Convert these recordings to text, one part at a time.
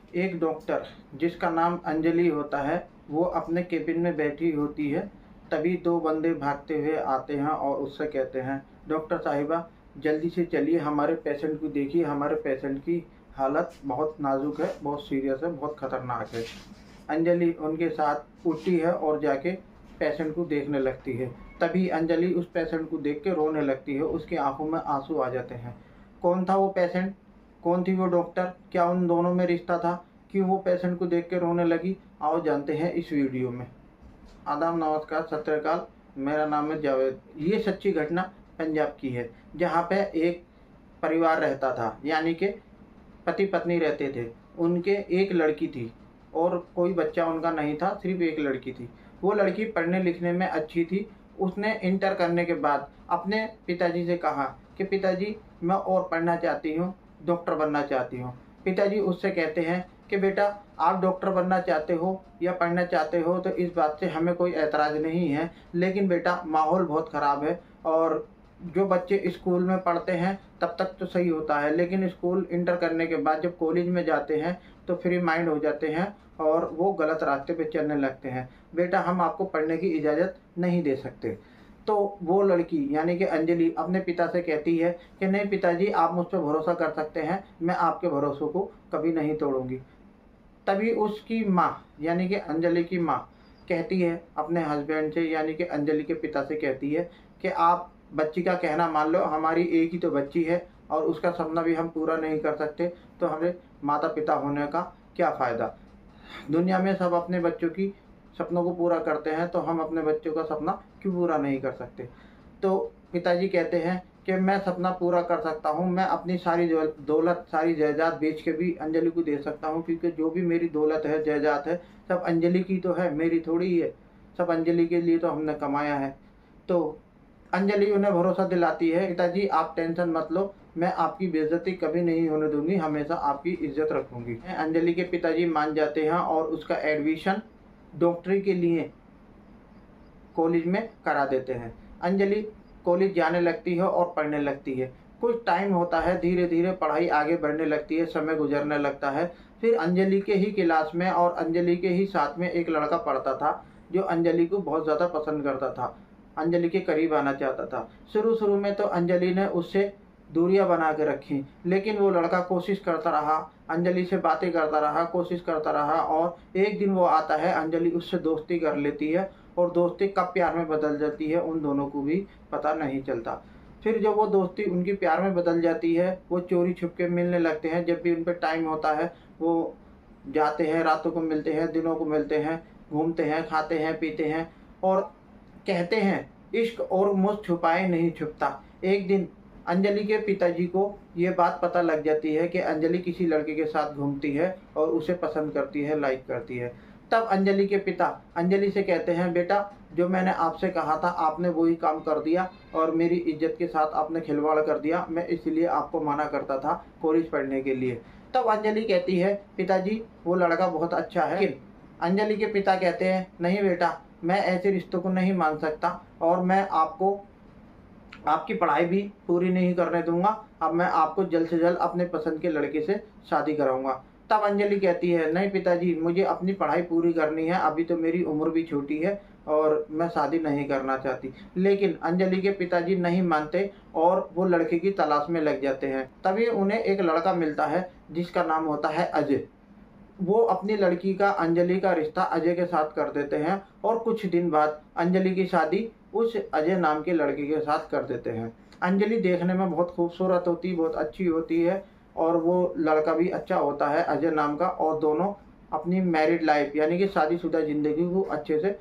एक डॉक्टर जिसका नाम अंजलि होता है, वो अपने केबिन में बैठी होती है। तभी दो बंदे भागते हुए आते हैं और उससे कहते हैं, डॉक्टर साहिबा जल्दी से चलिए, हमारे पेशेंट को देखिए, हमारे पेशेंट की हालत बहुत नाजुक है, बहुत सीरियस है, बहुत खतरनाक है। अंजलि उनके साथ उठती है और जाके पेशेंट को देखने लगती है। तभी अंजलि उस पेशेंट को देख के रोने लगती है, उसकी आंखों में आंसू आ जाते हैं। कौन था वो पेशेंट? कौन थी वो डॉक्टर? क्या उन दोनों में रिश्ता था? क्यों वो पेशेंट को देख के रोने लगी? आओ जानते हैं इस वीडियो में। आदाब, नमस्कार, सत श्री अकाल। मेरा नाम है जावेद। ये सच्ची घटना पंजाब की है, जहाँ पे एक परिवार रहता था, यानी कि पति पत्नी रहते थे। उनके एक लड़की थी और कोई बच्चा उनका नहीं था, सिर्फ एक लड़की थी। वो लड़की पढ़ने लिखने में अच्छी थी। उसने इंटर करने के बाद अपने पिताजी से कहा कि पिताजी मैं और पढ़ना चाहती हूँ, डॉक्टर बनना चाहती हूँ। पिताजी उससे कहते हैं कि बेटा आप डॉक्टर बनना चाहते हो या पढ़ना चाहते हो तो इस बात से हमें कोई एतराज़ नहीं है, लेकिन बेटा माहौल बहुत ख़राब है और जो बच्चे स्कूल में पढ़ते हैं तब तक तो सही होता है, लेकिन स्कूल इंटर करने के बाद जब कॉलेज में जाते हैं तो फ्री माइंड हो जाते हैं और वो गलत रास्ते पे चलने लगते हैं। बेटा हम आपको पढ़ने की इजाज़त नहीं दे सकते। तो वो लड़की यानी कि अंजलि अपने पिता से कहती है कि नहीं पिताजी, आप मुझ पर भरोसा कर सकते हैं, मैं आपके भरोसों को कभी नहीं तोड़ूंगी। तभी उसकी माँ यानी कि अंजलि की माँ कहती है अपने हस्बैंड से यानी कि अंजलि के पिता से कहती है कि आप बच्ची का कहना मान लो, हमारी एक ही तो बच्ची है और उसका सपना भी हम पूरा नहीं कर सकते तो हमें माता पिता होने का क्या फ़ायदा। दुनिया में सब अपने बच्चों की सपनों को पूरा करते हैं तो हम अपने बच्चों का सपना क्यों पूरा नहीं कर सकते। तो पिताजी कहते हैं कि मैं सपना पूरा कर सकता हूँ, मैं अपनी सारी दौलत सारी जायदाद बेच के भी अंजलि को दे सकता हूँ, क्योंकि जो भी मेरी दौलत है जायदाद है सब अंजलि की तो है, मेरी थोड़ी ही है। सब अंजलि के लिए तो हमने कमाया है। तो अंजलि उन्हें भरोसा दिलाती है, पिताजी आप टेंशन मत लो, मैं आपकी बेइज्जती कभी नहीं होने दूंगी, हमेशा आपकी इज्जत रखूंगी। अंजलि के पिताजी मान जाते हैं और उसका एडमिशन डॉक्टरी के लिए कॉलेज में करा देते हैं। अंजलि कॉलेज जाने लगती है और पढ़ने लगती है। कुछ टाइम होता है, धीरे धीरे पढ़ाई आगे बढ़ने लगती है, समय गुजरने लगता है। फिर अंजलि के ही क्लास में और अंजलि के ही साथ में एक लड़का पढ़ता था जो अंजलि को बहुत ज़्यादा पसंद करता था, अंजलि के करीब आना चाहता था। शुरू शुरू में तो अंजलि ने उससे दूरियां बना के रखी, लेकिन वो लड़का कोशिश करता रहा, अंजलि से बातें करता रहा, कोशिश करता रहा और एक दिन वो आता है, अंजलि उससे दोस्ती कर लेती है और दोस्ती कब प्यार में बदल जाती है उन दोनों को भी पता नहीं चलता। फिर जब वो दोस्ती उनकी प्यार में बदल जाती है, वो चोरी छुप के मिलने लगते हैं। जब भी उन पर टाइम होता है वो जाते हैं, रातों को मिलते हैं, दिनों को मिलते हैं, घूमते हैं, खाते हैं, पीते हैं और कहते हैं इश्क और मुझ छुपाए नहीं छुपता। एक दिन अंजलि के पिताजी को ये बात पता लग जाती है कि अंजलि किसी लड़के के साथ घूमती है और उसे पसंद करती है, लाइक करती है। तब अंजलि के पिता अंजलि से कहते हैं, बेटा जो मैंने आपसे कहा था आपने वही काम कर दिया और मेरी इज्जत के साथ आपने खिलवाड़ कर दिया, मैं इसलिए आपको मना करता था कॉलेज पढ़ने के लिए। तब अंजलि कहती है, पिताजी वो लड़का बहुत अच्छा है। लेकिन अंजलि के पिता कहते हैं, नहीं बेटा, मैं ऐसे रिश्तों को नहीं मान सकता और मैं आपको आपकी पढ़ाई भी पूरी नहीं करने दूंगा। अब मैं आपको जल्द से जल्द अपने पसंद के लड़के से शादी कराऊंगा। तब अंजलि कहती है, नहीं पिताजी, मुझे अपनी पढ़ाई पूरी करनी है, अभी तो मेरी उम्र भी छोटी है और मैं शादी नहीं करना चाहती। लेकिन अंजलि के पिताजी नहीं मानते और वो लड़के की तलाश में लग जाते हैं। तभी उन्हें एक लड़का मिलता है जिसका नाम होता है अजय। वो अपनी लड़की का अंजलि का रिश्ता अजय के साथ कर देते हैं और कुछ दिन बाद अंजलि की शादी उस अजय नाम के लड़के के साथ कर देते हैं। अंजलि देखने में बहुत खूबसूरत होती, बहुत अच्छी होती है और वो लड़का भी अच्छा होता है अजय नाम का, और दोनों अपनी मैरिड लाइफ यानी कि शादीशुदा ज़िंदगी को अच्छे से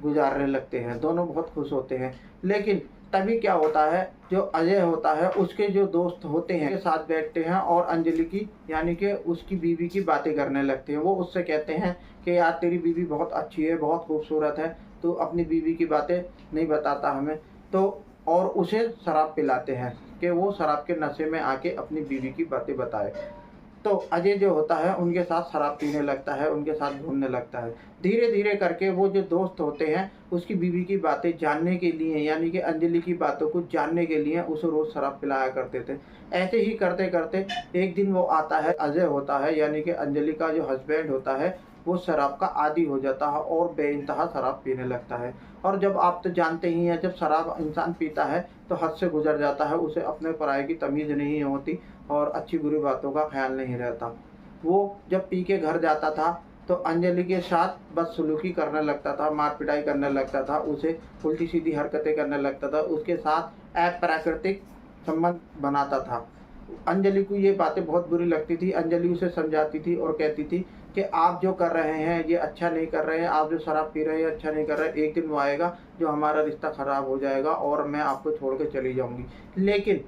गुजारने लगते हैं। दोनों बहुत खुश होते हैं। लेकिन तभी क्या होता है, जो अजय होता है उसके जो दोस्त होते हैं के साथ बैठते हैं और अंजलि की यानी कि उसकी बीवी की बातें करने लगते हैं। वो उससे कहते हैं कि यार तेरी बीवी बहुत अच्छी है, बहुत खूबसूरत है, तो अपनी बीवी की बातें नहीं बताता हमें। तो और उसे शराब पिलाते हैं कि वो शराब के नशे में आके अपनी बीवी की बातें बताए। तो अजय जो होता है उनके साथ शराब पीने लगता है, उनके साथ घूमने लगता है। धीरे धीरे करके वो जो दोस्त होते हैं उसकी बीवी की बातें जानने के लिए, यानी कि अंजलि की बातों को जानने के लिए उसे रोज़ शराब पिलाया करते थे। ऐसे ही करते करते एक दिन वो आता है, अजय होता है यानी कि अंजलि का जो हस्बैंड होता है, वो शराब का आदी हो जाता है और बेइंतहा शराब पीने लगता है। और जब आप तो जानते ही हैं, जब शराब इंसान पीता है तो हद से गुजर जाता है, उसे अपने पराये की तमीज़ नहीं होती और अच्छी बुरी बातों का ख्याल नहीं रहता। वो जब पी के घर जाता था तो अंजलि के साथ बदसलूकी करने लगता था, मार पिटाई करने लगता था, उसे उल्टी सीधी हरकतें करने लगता था, उसके साथ अप्राकृतिक संबंध बनाता था। अंजलि को ये बातें बहुत बुरी लगती थी। अंजलि उसे समझाती थी और कहती थी कि आप जो कर रहे हैं ये अच्छा नहीं कर रहे हैं, आप जो शराब पी रहे हैं अच्छा नहीं कर रहे हैं। एक दिन वो आएगा जो हमारा रिश्ता ख़राब हो जाएगा और मैं आपको छोड़ के चली जाऊंगी। लेकिन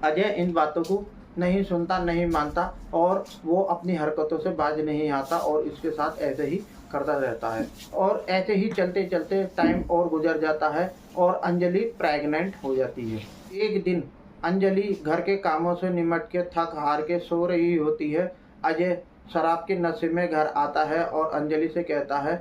अजय इन बातों को नहीं सुनता, नहीं मानता और वो अपनी हरकतों से बाज नहीं आता और इसके साथ ऐसे ही करता रहता है। और ऐसे ही चलते चलते टाइम और गुजर जाता है और अंजलि प्रेग्नेंट हो जाती है। एक दिन अंजलि घर के कामों से निमट के थक हार के सो रही होती है। अजय शराब के नशे में घर आता है और अंजलि से कहता है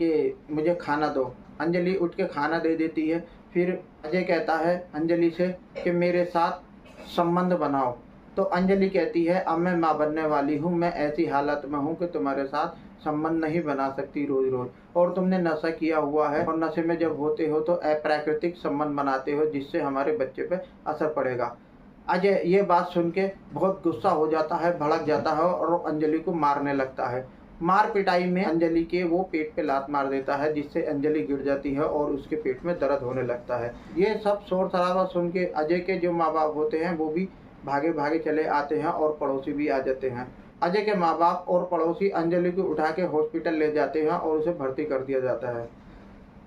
कि मुझे खाना दो। अंजलि उठ के खाना दे देती है। फिर अजय कहता है अंजलि से कि मेरे साथ संबंध बनाओ। तो अंजलि कहती है अब मैं माँ बनने वाली हूँ, मैं ऐसी हालत में हूँ कि तुम्हारे साथ संबंध नहीं बना सकती रोज रोज, और तुमने नशा किया हुआ है और नशे में जब होते हो तो अप्राकृतिक संबंध बनाते हो जिससे हमारे बच्चे पे असर पड़ेगा। अजय ये बात सुन के बहुत गुस्सा हो जाता है, भड़क जाता है और अंजलि को मारने लगता है। मार पिटाई में अंजलि के वो पेट पे लात मार देता है जिससे अंजलि गिर जाती है और उसके पेट में दर्द होने लगता है। ये सब शोर शराबा सुन के अजय के जो माँ बाप होते हैं वो भी भागे भागे चले आते हैं और पड़ोसी भी आ जाते हैं। अजय के माँ बाप और पड़ोसी अंजलि को उठा के हॉस्पिटल ले जाते हैं और उसे भर्ती कर दिया जाता है।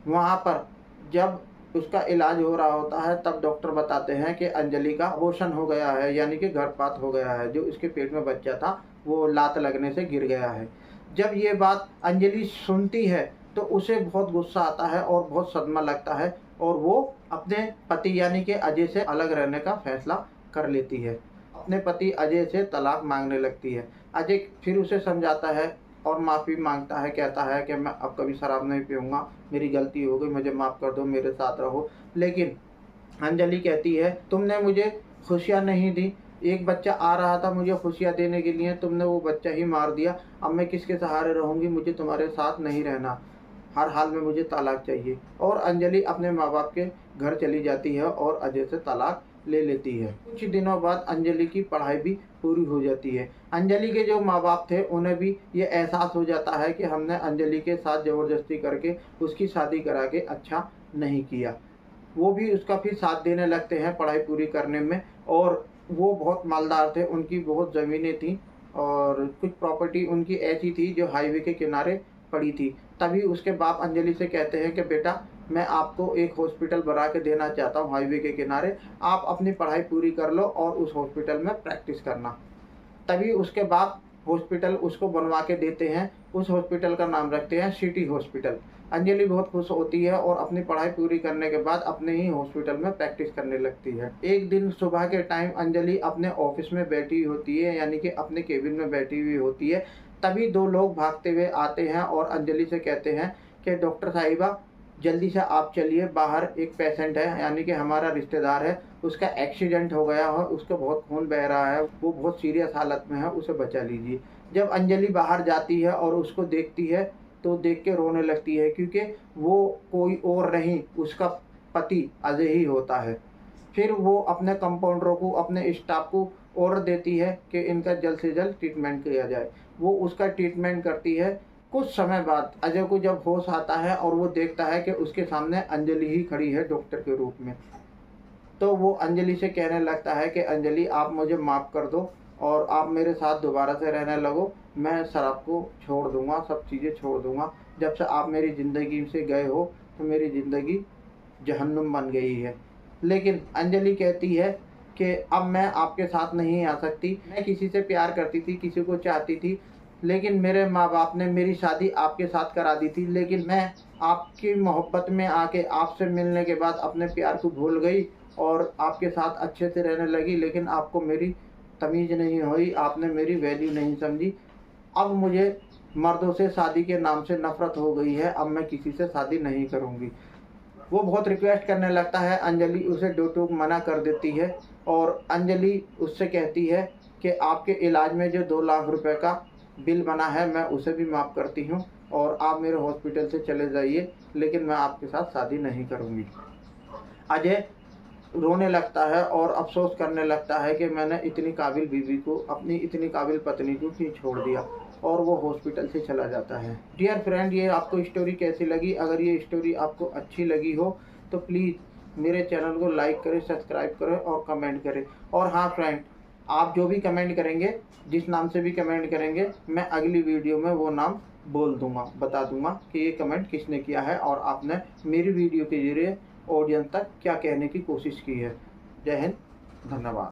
वहाँ पर जब उसका इलाज हो रहा होता है तब डॉक्टर बताते हैं कि अंजलि का अबॉर्शन हो गया है, यानी कि गर्भपात हो गया है। जो इसके पेट में बच्चा था वो लात लगने से गिर गया है। जब ये बात अंजलि सुनती है तो उसे बहुत गुस्सा आता है और बहुत सदमा लगता है और वो अपने पति यानी कि अजय से अलग रहने का फैसला कर लेती है। अपने पति अजय से तलाक मांगने लगती है। अजय फिर उसे समझाता है और माफ़ी मांगता है, कहता है कि मैं अब कभी शराब नहीं पीऊँगा, मेरी गलती हो गई, मुझे माफ़ कर दो, मेरे साथ रहो। लेकिन अंजलि कहती है तुमने मुझे खुशियाँ नहीं दी, एक बच्चा आ रहा था मुझे खुशियाँ देने के लिए, तुमने वो बच्चा ही मार दिया। अब मैं किसके सहारे रहूँगी, मुझे तुम्हारे साथ नहीं रहना, हर हाल में मुझे तलाक चाहिए। और अंजलि अपने माँ बाप के घर चली जाती है और अजय से तलाक ले लेती है। कुछ दिनों बाद अंजलि की पढ़ाई भी पूरी हो जाती है। अंजलि के जो माँ बाप थे उन्हें भी ये एहसास हो जाता है कि हमने अंजलि के साथ ज़बरदस्ती करके उसकी शादी करा के अच्छा नहीं किया। वो भी उसका फिर साथ देने लगते हैं पढ़ाई पूरी करने में। और वो बहुत मालदार थे, उनकी बहुत ज़मीनें थी और कुछ प्रॉपर्टी उनकी ऐसी थी जो हाईवे के किनारे पड़ी थी। तभी उसके बाप अंजलि से कहते हैं कि बेटा मैं आपको एक हॉस्पिटल बना के देना चाहता हूँ हाईवे के किनारे, आप अपनी पढ़ाई पूरी कर लो और उस हॉस्पिटल में प्रैक्टिस करना। तभी उसके बाप हॉस्पिटल उसको बनवा के देते हैं। उस हॉस्पिटल का नाम रखते हैं सिटी हॉस्पिटल। अंजलि बहुत खुश होती है और अपनी पढ़ाई पूरी करने के बाद अपने ही हॉस्पिटल में प्रैक्टिस करने लगती है। एक दिन सुबह के टाइम अंजलि अपने ऑफिस में बैठी होती है, यानी कि अपने केबिन में बैठी हुई होती है। तभी दो लोग भागते हुए आते हैं और अंजलि से कहते हैं कि डॉक्टर साहिबा जल्दी से आप चलिए, बाहर एक पेशेंट है, यानी कि हमारा रिश्तेदार है, उसका एक्सीडेंट हो गया है, उसको बहुत खून बह रहा है, वो बहुत सीरियस हालत में है, उसे बचा लीजिए। जब अंजलि बाहर जाती है और उसको देखती है तो देख के रोने लगती है, क्योंकि वो कोई और नहीं उसका पति अजय ही होता है। फिर वो अपने कंपाउंडरों को, अपने स्टाफ को ऑर्डर देती है कि इनका जल्द से जल्द ट्रीटमेंट किया जाए। वो उसका ट्रीटमेंट करती है। कुछ समय बाद अजय को जब होश आता है और वो देखता है कि उसके सामने अंजलि ही खड़ी है डॉक्टर के रूप में, तो वो अंजलि से कहने लगता है कि अंजलि आप मुझे माफ़ कर दो और आप मेरे साथ दोबारा से रहने लगो, मैं शराब को छोड़ दूंगा, सब चीज़ें छोड़ दूंगा। जब से आप मेरी ज़िंदगी से गए हो तो मेरी ज़िंदगी जहन्नुम बन गई है। लेकिन अंजलि कहती है कि अब मैं आपके साथ नहीं आ सकती, मैं किसी से प्यार करती थी, किसी को चाहती थी, लेकिन मेरे माँ बाप ने मेरी शादी आपके साथ करा दी थी। लेकिन मैं आपकी मोहब्बत में आके आपसे मिलने के बाद अपने प्यार को भूल गई और आपके साथ अच्छे से रहने लगी। लेकिन आपको मेरी तमीज़ नहीं हुई, आपने मेरी वैल्यू नहीं समझी। अब मुझे मर्दों से शादी के नाम से नफ़रत हो गई है, अब मैं किसी से शादी नहीं करूँगी। वो बहुत रिक्वेस्ट करने लगता है, अंजलि उसे दो टूक मना कर देती है और अंजलि उससे कहती है कि आपके इलाज में जो 2 लाख रुपए का बिल बना है मैं उसे भी माफ़ करती हूँ और आप मेरे हॉस्पिटल से चले जाइए, लेकिन मैं आपके साथ शादी नहीं करूँगी। अजय रोने लगता है और अफ़सोस करने लगता है कि मैंने इतनी काबिल बीवी को, अपनी इतनी काबिल पत्नी को क्यों छोड़ दिया, और वो हॉस्पिटल से चला जाता है। डियर फ्रेंड, ये आपको स्टोरी कैसी लगी? अगर ये स्टोरी आपको अच्छी लगी हो तो प्लीज़ मेरे चैनल को लाइक करें, सब्सक्राइब करें और कमेंट करें। और हाँ फ्रेंड, आप जो भी कमेंट करेंगे, जिस नाम से भी कमेंट करेंगे, मैं अगली वीडियो में वो नाम बोल दूँगा, बता दूँगा कि ये कमेंट किसने किया है और आपने मेरी वीडियो के ज़रिए ऑडियंस तक क्या कहने की कोशिश की है। जय हिंद, धन्यवाद।